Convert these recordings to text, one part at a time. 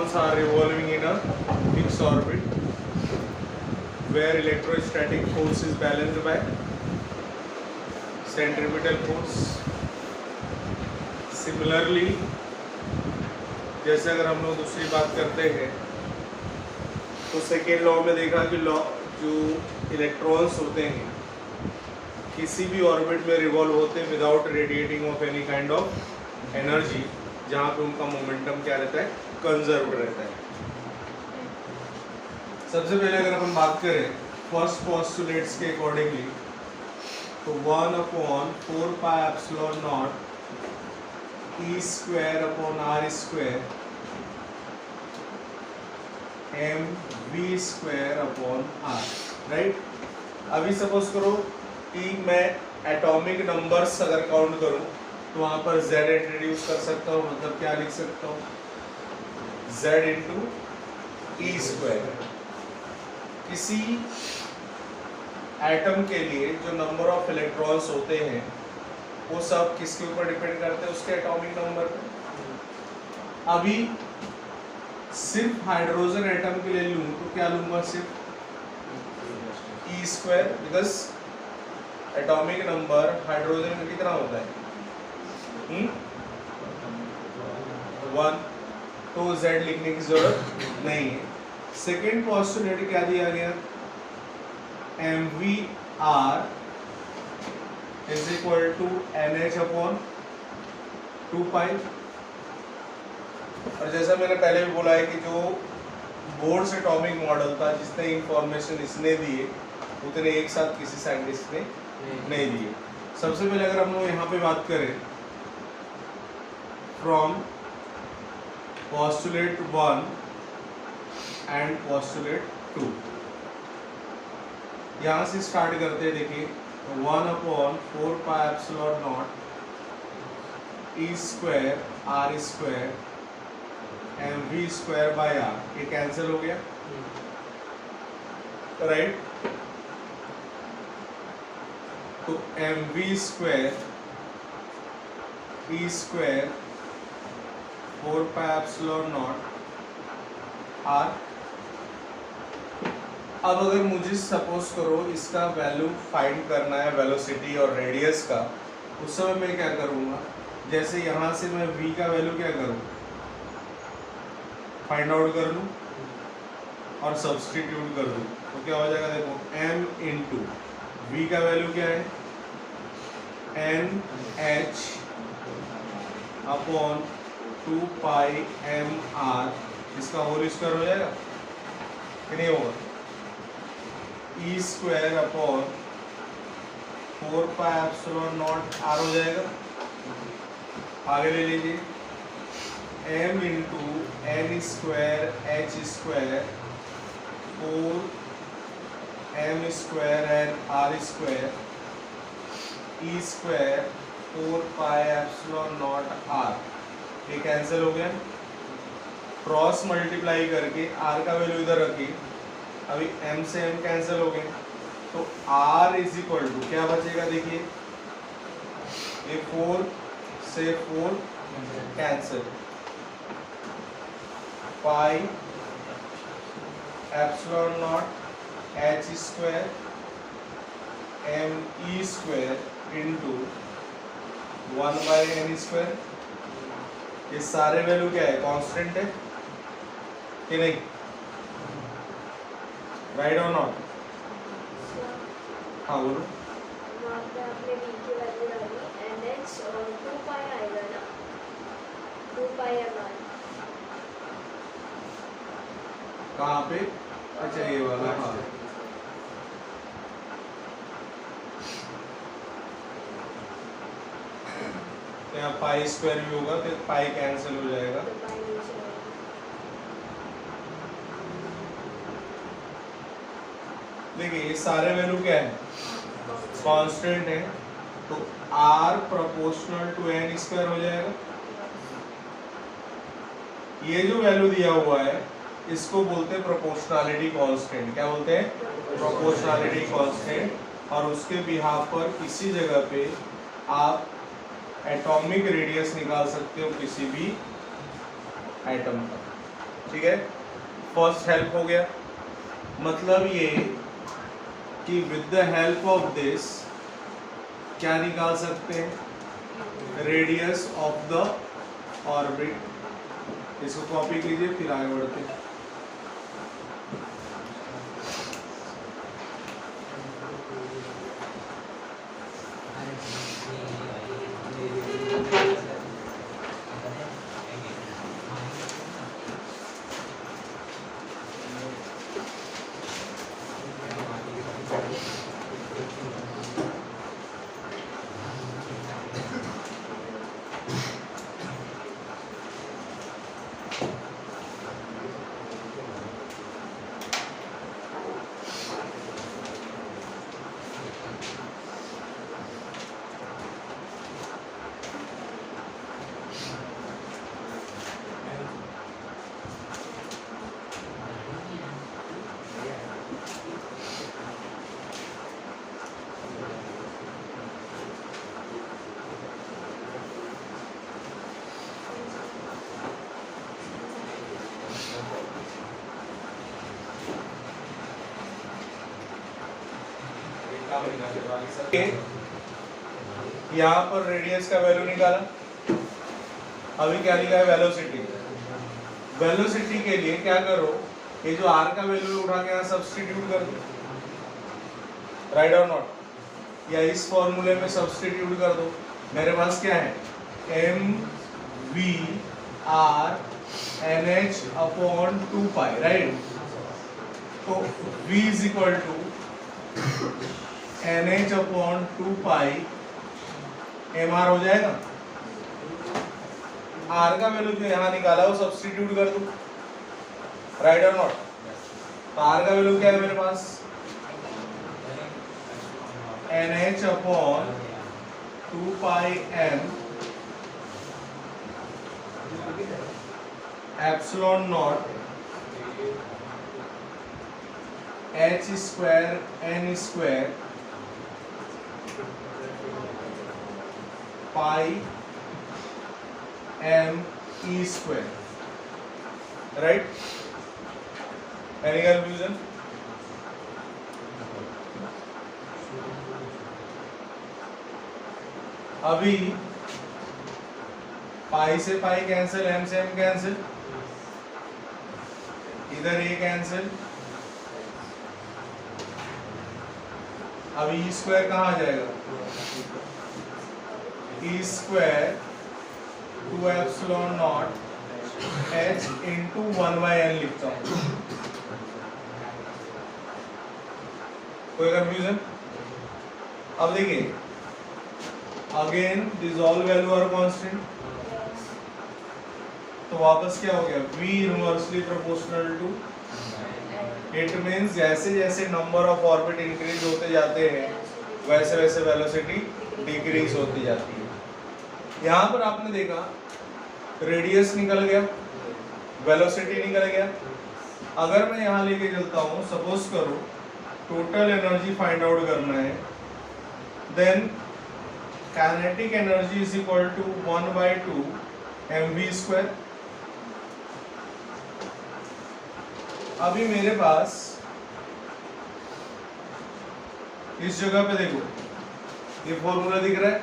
electrons are revolving in a fixed orbit where electrostatic force is balanced by centripetal force. Similarly, जैसे अगर हम लोग दूसरी बात करते हैं तो सेकेंड लॉ में देखा कि लॉ जो इलेक्ट्रॉन्स होते हैं किसी भी ऑर्बिट में रिवॉल्व होते हैं without radiating of any kind of energy, जहाँ पे उनका मोमेंटम क्या रहता है, कंजर्व रहता है। सबसे पहले अगर अपन बात करें फर्स्ट पोस्टुलेट्स के अकॉर्डिंगली तो 1/4πε0 E²/r² mv²/r, राइट। अभी सपोज करो कि मैं एटॉमिक नंबर्स अगर काउंट करूं तो वहां पर z इंट्रोड्यूस कर सकता हूं, मतलब क्या लिख सकता हूं, z × e²। किसी एटम के लिए जो नंबर ऑफ इलेक्ट्रॉन्स होते हैं वो सब किसके ऊपर डिपेंड करते हैं, उसके एटॉमिक नंबर पे। अभी सिर्फ हाइड्रोजन एटम के लिए लूं तो क्या लूंगा, सिर्फ e², because atomic number hydrogen का कितना होता है 1, तो z लिखने की जरूरत नहीं है। सेकेंड पोस्टुलेट क्या दिया गया, mvr is equal to nh/2π। और जैसा मैंने पहले भी बोला है कि जो बोर्ड्स एटॉमिक मॉडल था, जितने इंफॉर्मेशन इसने दिए उतने एक साथ किसी साइंटिस्ट ने नहीं दिए। सबसे पहले अगर हम लोग यहाँ पे बात करें फ्रॉम पोस्टुलेट 1 एंड पोस्टुलेट 2, यहाँ से स्टार्ट करते हैं। देखिए 1/4πε0 E²/r² mv²/r, ये कैंसिल हो गया, राइट। तो mv² E² 4πε0 r। अब अगर मुझे सपोज करो इसका वैल्यू फाइंड करना है वेलोसिटी और रेडियस का, उस समय मैं क्या करूँगा, जैसे यहाँ से मैं v का वैल्यू क्या करूँ, फाइंड आउट कर लूँ और सब्सटीट्यूट कर दूँ, तो क्या हो जाएगा, देखो m × v का वैल्यू क्या है nh/2πmr, इसका होल स्क्वायर हो जाएगा कि नहीं होगा, E²/4πε0 r हो जाएगा। आगे ले लीजिए m × n² h² 4m² r² E²/4πε0 r, ये कैंसिल हो गया। क्रॉस मल्टीप्लाई करके r का वैल्यू इधर रखिए, अभी m से m कैंसिल हो गए तो r इज इक्वल टू क्या बचेगा, देखिए ये 4 से 4 कैंसिल, π/ε0 h² me² × 1/n²। ये सारे वैल्यू क्या है, कांस्टेंट है कि नहीं, राइट और नॉट। हाँ बोलो। आपने v की वैल्यू डाली nh और 2π आएगा ना, 2πmr। कहाँ पे, अच्छा ये वाला, हाँ यहाँ π² भी होगा तो पाई कैंसिल हो जाएगा। देखिए ये सारे वैल्यू क्या है, कांस्टेंट है, तो r प्रोपोर्शनल टू n² हो जाएगा। ये जो वैल्यू दिया हुआ है इसको बोलते हैं प्रोपोर्शनैलिटी कांस्टेंट। क्या बोलते हैं, प्रोपोर्शनैलिटी कांस्टेंट। और उसके बिहाफ पर किसी जगह पे आप एटॉमिक रेडियस निकाल सकते हो किसी भी एटम का। ठीक है, फर्स्ट हेल्प हो गया। मतलब ये कि with the help of this क्या निकाल सकते हैं, रेडियस ऑफ द ऑर्बिट। इसको कॉपी कीजिए, फिर आगे बढ़ते हैं। यहाँ पर रेडियस का वैल्यू निकाला। अभी क्या लिखा है, वेलोसिटी। वेलोसिटी के लिए क्या करो, ये जो आर का वैल्यू उठा के यहाँ सब्स्टिट्यूट कर दो, राइट और नॉट, या इस फॉर्मूले में सब्स्टिट्यूट कर दो। मेरे पास क्या है, M V R N H upon 2 pi, right. तो v is equal to N H upon 2 pi M R हो जाएगा। आर का वैल्यू जो यहाँ निकाला वो सब्स्टिट्यूट कर दो, राइट और नॉट। तो आर का वैल्यू क्या है मेरे पास, N H upon 2 pi M epsilon not H square N square pi M E square, right. Any confusion? अभी पाई से पाई कैंसिल, एम से एम कैंसिल, इधर ये कैंसिल। अभी ई स्क्वायर कहाँ आ जाएगा, E square 2 epsilon not H into 1/n लिखता हूँ। कोई कंफ्यूजन? अब देखिए, again this all value are constant, तो वापस क्या हो गया, v inversely proportional to. It means जैसे जैसे नंबर ऑफ ऑर्बिट इंक्रीज होते जाते हैं वैसे वैसे वेलोसिटी डिक्रीज होती जाती है। यहाँ पर आपने देखा रेडियस निकल गया, वेलोसिटी निकल गया। अगर मैं यहाँ लेके चलता हूँ, सपोज करो टोटल एनर्जी फाइंड आउट करना है, then kinetic energy is equal to 1/2 mv²। अभी मेरे पास इस जगह पे देखो, ये फॉर्मूला दिख रहा है,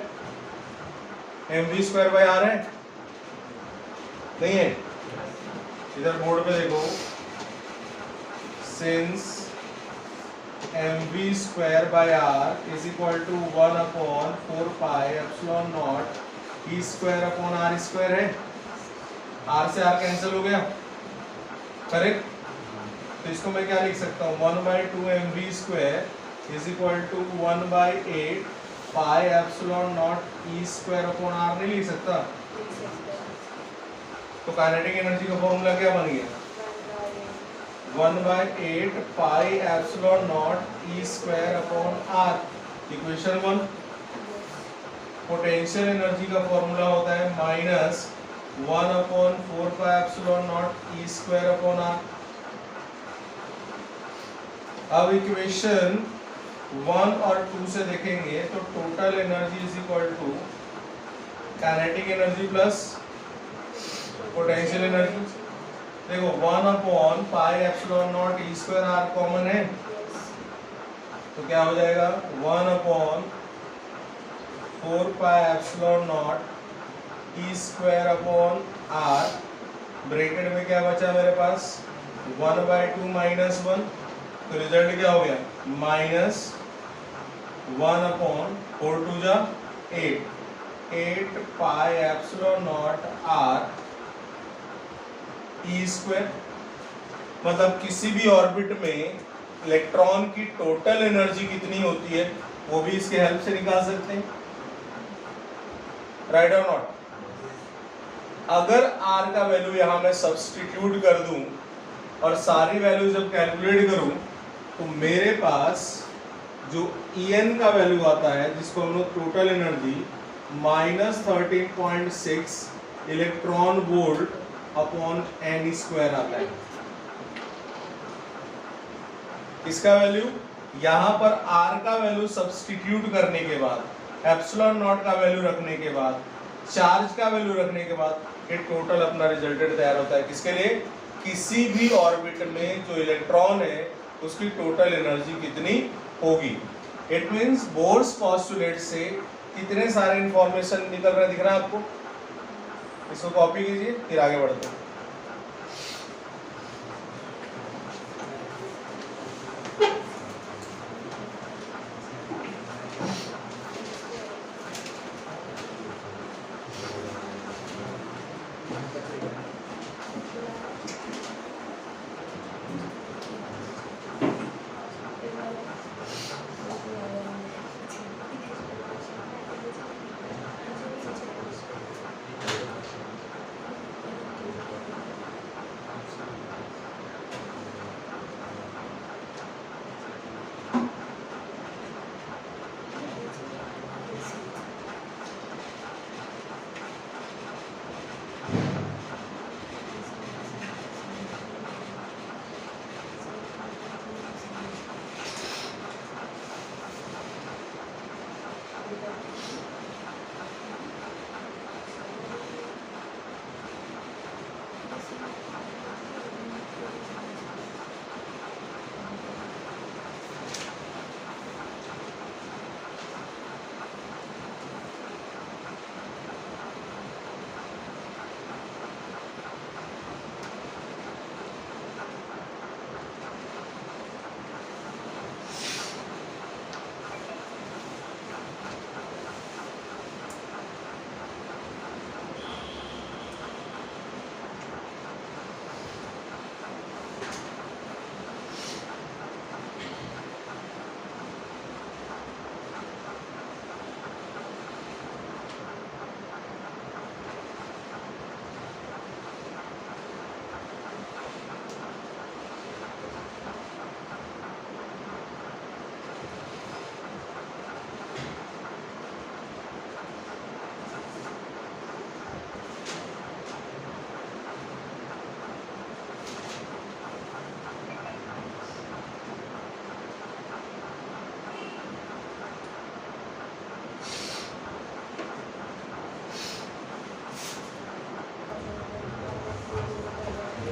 mv²/r है, नहीं है? इधर बोर्ड पे देखो, since mv²/r is equal to 1/4 pi epsilon naught e²/r² है। r से r कैंसिल हो गया, करेक्ट। तो इसको मैं क्या लिख सकता हूँ, 1/2 mv² is equal to 1/8 pi epsilon naught e²/r नहीं लिख सकता। तो काइनेटिक एनर्जी का फॉर्मूला क्या बन गया, 1/8 pi epsilon naught e²/r। Equation 1। Potential energy का फॉर्मूला होता है -1/4 पाई एप्सिलॉन नॉट e²/r। अब इक्वेशन 1 और 2 से देखेंगे तो total energy is equal to kinetic energy plus potential energy. देखो 1/πε0 e² r कॉमन है, तो क्या हो जाएगा 1/4πε0 e² r, ब्रैकेट में क्या बचा मेरे पास 1/2 - 1, तो रिजल्ट क्या हो गया -1/4 8 8πε0 r e²। मतलब किसी भी ऑर्बिट में इलेक्ट्रॉन की टोटल एनर्जी कितनी होती है वो भी इसके हेल्प से निकाल सकते हैं, राइट और नॉट। अगर r का वैल्यू यहां मैं सब्स्टिट्यूट कर दूं और सारी वैल्यू जब कैलकुलेट करूं तो मेरे पास जो En का वैल्यू आता है जिसको हम लोग total energy -13.6 electron volt upon n² आता है। इसका वैल्यू यहां पर r का वैल्यू सब्स्टिट्यूट करने के बाद, ε0 का वैल्यू रखने के बाद, चार्ज का वैल्यू रखने के बाद ये टोटल अपना रिजल्टेड तैयार होता है। किसके लिए, किसी भी ऑर्बिट में जो इलेक्ट्रॉन है उसकी टोटल एनर्जी कितनी होगी। इट मींस बोर्स पोस्टुलेट से कितने सारे इंफॉर्मेशन निकल रहे दिख रहा है आपको। इसको कॉपी कीजिए फिर आगे बढ़ते हैं।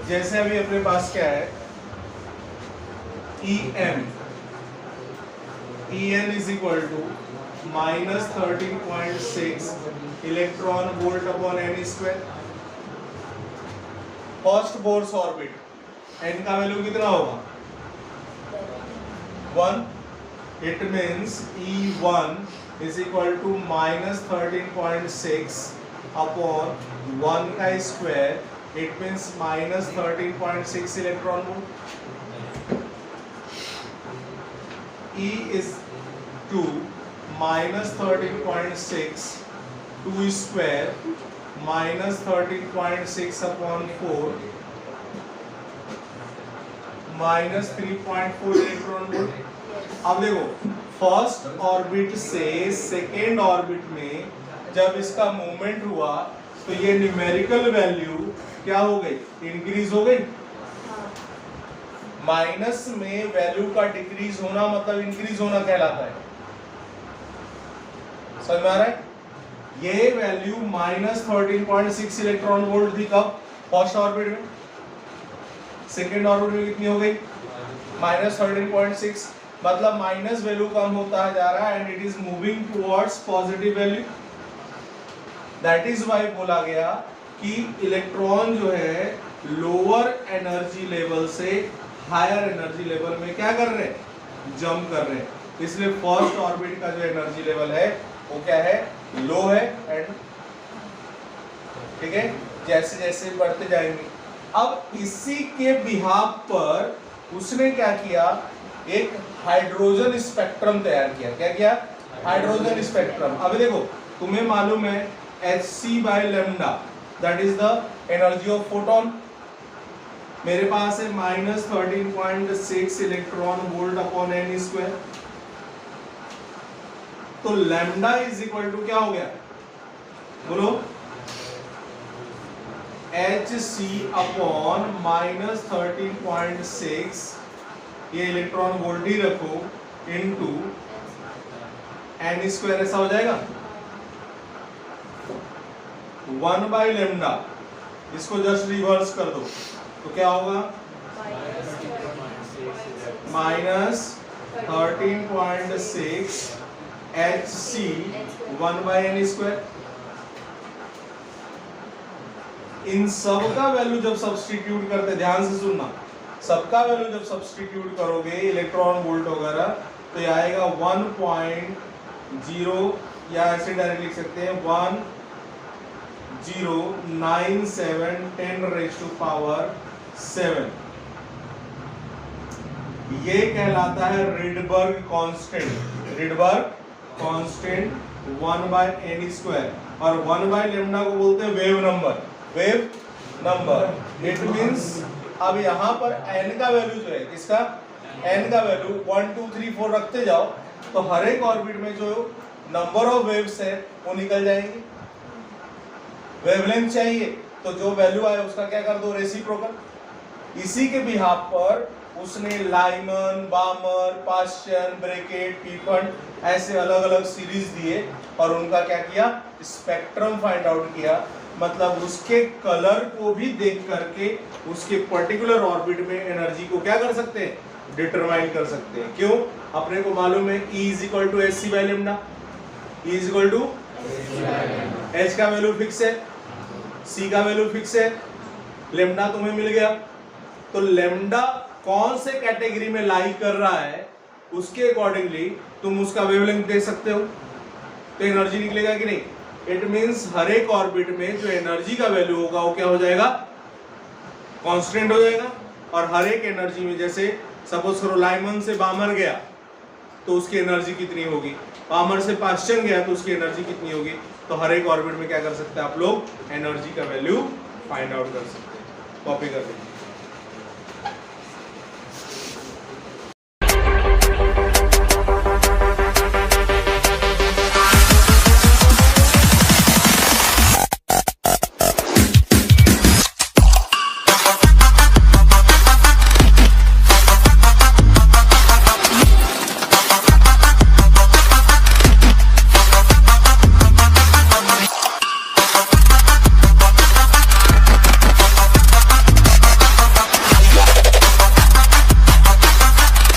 जैसे अभी अपने पास क्या है EM is equal to -13.6 electron volt upon n²। First Bohr's orbit n का वैल्यू कितना होगा 1। It means E1 is equal to -13.6 upon 1 का square. It means -13.6 electron volt. E is 2 -13.6 2 square -13.6 upon 4 -3.4 electron volt. अब देखो फर्स्ट ऑर्बिट से second orbit में जब इसका मूवमेंट हुआ तो ये न्यूमेरिकल वैल्यू क्या हो गई, इंक्रीज हो गई। माइनस में वैल्यू का डिक्रीज होना मतलब इंक्रीज होना कहलाता है। समझ में आ रहा है। ये वैल्यू -13.6 इलेक्ट्रॉन वोल्ट थी कब, फर्स्ट ऑर्बिट में। सेकेंड ऑर्बिट में कितनी हो गई -13.6, मतलब माइनस वैल्यू कम होता जा रहा है and it is moving towards positive value. That is why बोला गया कि इलेक्ट्रॉन जो है लोअर एनर्जी लेवल से हायर एनर्जी लेवल में क्या कर रहे हैं, जंप कर रहे हैं। इसलिए फर्स्ट ऑर्बिट का जो एनर्जी लेवल है वो क्या है, लो है एंड ठीक है, जैसे जैसे बढ़ते जाएंगे। अब इसी के बिहाफ पर उसने क्या किया, एक हाइड्रोजन स्पेक्ट्रम तैयार किया। क्या किया, हाइड्रोजन स्पेक्ट्रम। अब देखो तुम्हें मालूम है hc/λ that is the energy of photon. मेरे पास है -13.6 electron volt upon n square. तो लैम्डा इज इक्वल टू क्या हो गया, बोलो, hc अपॉन -13.6, ये इलेक्ट्रॉन वोल्ट ही रखो, इनटू n स्क्वायर, ऐसा हो जाएगा 1/λ। इसको जस्ट रिवर्स कर दो तो क्या होगा, -13.6 hc 1/n स्क्वायर। इन सब का वैल्यू जब सब्स्टिट्यूट करते, ध्यान से सुनना, सबका वैल्यू जब सब्स्टिट्यूट करोगे इलेक्ट्रॉन वोल्ट वगैरह तो ये आएगा 1.0 या ऐसे डायरेक्ट लिख सकते हैं 1097 ये कहलाता है Rydberg constant. Rydberg constant 1/n square, और 1/λ को बोलते हैं wave number. Wave number it means अब यहाँ पर n का वैल्यू जो है, किसका, n का वैल्यू 1 2 3 4 रखते जाओ तो हर एक ऑर्बिट में जो नंबर ऑफ वेव्स है वो निकल जाएंगे। वेवलेंथ चाहिए तो जो वैल्यू आए उसका क्या कर दो, रेसिप्रोकल। इसी के बिहाफ पर उसने लाइमन, बामर, पाश्चन, ब्रैकेट, पीफंड ऐसे अलग अलग सीरीज दिए और उनका क्या किया, स्पेक्ट्रम फाइंड आउट किया। मतलब उसके कलर को भी देख करके उसके पर्टिकुलर ऑर्बिट में एनर्जी को क्या कर सकते हैं, डिटरमाइन कर सकते हैं। क्यों, अपने को मालूम है E = hc/λ, E = h का वैल्यू फिक्स है, c का वैल्यू फिक्स है, लेम्डा तुम्हें मिल गया। तो लेम्डा कौन से कैटेगरी में लाई कर रहा है उसके अकॉर्डिंगली तुम उसका वेवलेंथ दे सकते हो, तो एनर्जी निकलेगा कि नहीं। इट मींस हर एक ऑर्बिट में जो एनर्जी का वैल्यू होगा वो क्या हो जाएगा, कांस्टेंट हो जाएगा। और हर एक एनर्जी में, जैसे सपोज करो लाइमन से बामर गया तो उसकी एनर्जी कितनी होगी, बामर से पाश्चन गया तो उसकी एनर्जी कितनी होगी। तो हर एक ऑर्बिट में क्या कर सकते हैं आप लोग, एनर्जी का वैल्यू फाइंड आउट कर सकते हैं। कॉपी कर लीजिए।